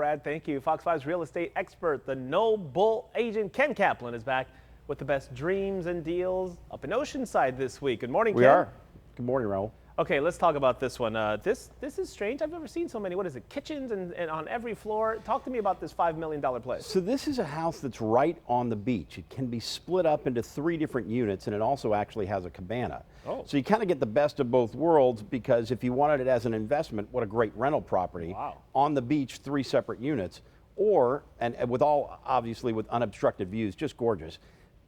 Brad, thank you. Fox 5's real estate expert, the no bull agent Ken Kaplan is back with the best dreams and deals up in Oceanside this week. Good morning, Ken. We are. Good morning, Raoul. Okay, let's talk about this one. This is strange. I've never seen so many. What is it? Kitchens and on every floor. Talk to me about this $5 million place. So this is a house that's right on the beach. It can be split up into 3 different units, and it also actually has a cabana. Oh. So you kind of get the best of both worlds, because if you wanted it as an investment, what a great rental property. Wow. On the beach, 3 separate units, or, and with all, obviously with unobstructed views, just gorgeous.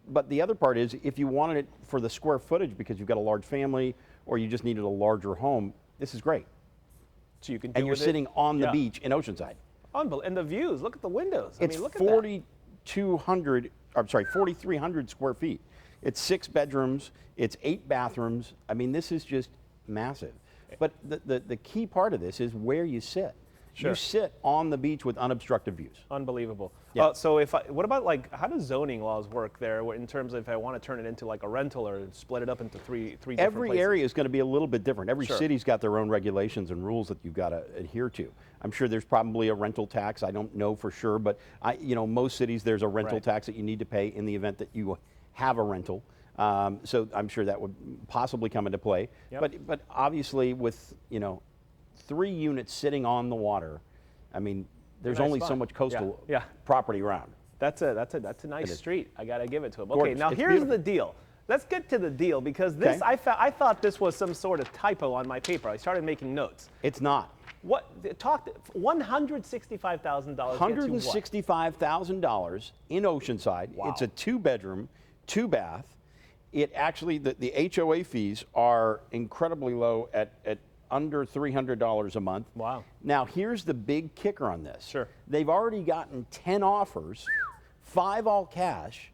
But the other part is, if you wanted it for the square footage because you've got a large family or you just needed a larger home, this is great. So you can do and you're with sitting it. on the beach in Oceanside. Unbelievable. And the views, look at the windows. It's 4,300 square feet. It's 6 bedrooms, it's 8 bathrooms. I mean, this is just massive. But the key part of this is where you sit. Sure. You sit on the beach with unobstructed views. Unbelievable. Yeah. So what about, like, how does zoning laws work there in terms of if I want to turn it into like a rental or split it up into three different Every places? area is going to be a little bit different. Every Sure. city's got their own regulations and rules that you've got to adhere to. I'm sure there's probably a rental tax. I don't know for sure, but most cities there's a rental Right. tax that you need to pay in the event that you have a rental. So I'm sure that would possibly come into play. Yep. But obviously with 3 units sitting on the water, I mean, there's Nice only spot. so much coastal Yeah. property around. That's a nice street. I gotta give it to him. Okay, Gorgeous. now It's here's beautiful. the deal. Let's get to the deal, because this Okay. I thought this was some sort of typo on my paper. I started making notes. It's not. What $165,000? $165,000 in Oceanside. Wow. It's a 2-bedroom, 2-bath. It actually, the HOA fees are incredibly low at under $300 a month. Wow. Now, here's the big kicker on this. Sure. They've already gotten 10 offers, 5 all cash.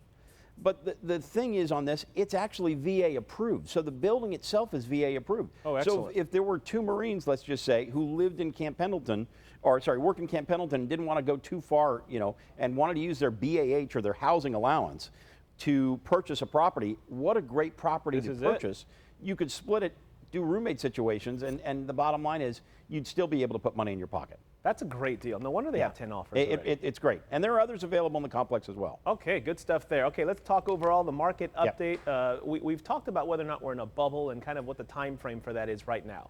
But the thing is on this, it's actually VA approved. So the building itself is VA approved. Oh, excellent. So if there were 2 Marines, let's just say, who lived in Camp Pendleton, worked in Camp Pendleton and didn't want to go too far, and wanted to use their BAH or their housing allowance to purchase a property, what a great property to purchase. You could split it, do roommate situations, and the bottom line is you'd still be able to put money in your pocket. That's a great deal. No wonder they have 10 offers. It's great. And there are others available in the complex as well. Okay, good stuff there. Okay, let's talk overall the market update. We've talked about whether or not we're in a bubble and kind of what the time frame for that is right now.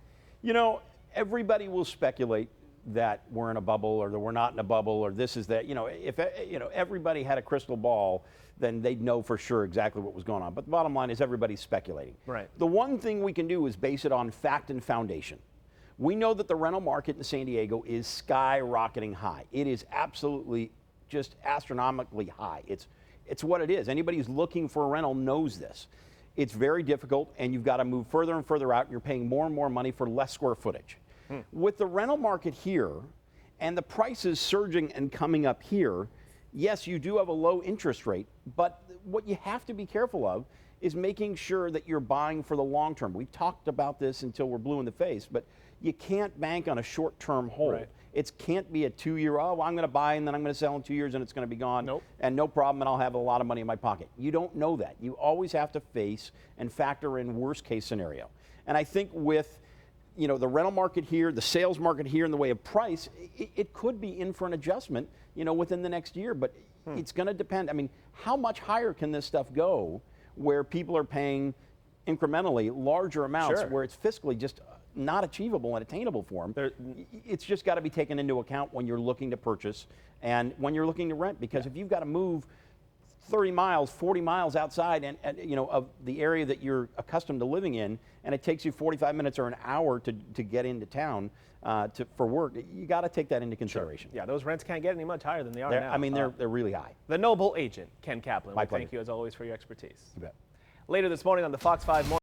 Everybody will speculate that we're in a bubble or that we're not in a bubble or this is that. If everybody had a crystal ball, then they'd know for sure exactly what was going on. But the bottom line is everybody's speculating. Right. The one thing we can do is base it on fact and foundation. We know that the rental market in San Diego is skyrocketing high. It is absolutely just astronomically high. It's what it is. Anybody who's looking for a rental knows this. It's very difficult, and you've got to move further and further out, and you're paying more and more money for less square footage. With the rental market here and the prices surging and coming up here, yes, you do have a low interest rate, but what you have to be careful of is making sure that you're buying for the long term. We've talked about this until we're blue in the face, but you can't bank on a short-term hold. Right. It can't be a 2-year, I'm going to buy and then I'm going to sell in 2 years and it's going to be gone. Nope. And no problem, and I'll have a lot of money in my pocket. You don't know that. You always have to face and factor in worst-case scenario. And I think with the rental market here, the sales market here, in the way of price, it could be in for an adjustment, within the next year. But it's going to depend. I mean, how much higher can this stuff go where people are paying incrementally larger amounts, Sure. where it's fiscally just not achievable and attainable for them? It's just got to be taken into account when you're looking to purchase and when you're looking to rent. Because if you've got to move 30 miles, 40 miles outside and of the area that you're accustomed to living in, and it takes you 45 minutes or an hour to get into town for work, you got to take that into consideration. Sure. Yeah, those rents can't get any much higher than they are now. I mean, they're really high. The noble agent, Ken Kaplan. My Thank pleasure. you as always for your expertise. You bet. Later this morning on the Fox 5 Morning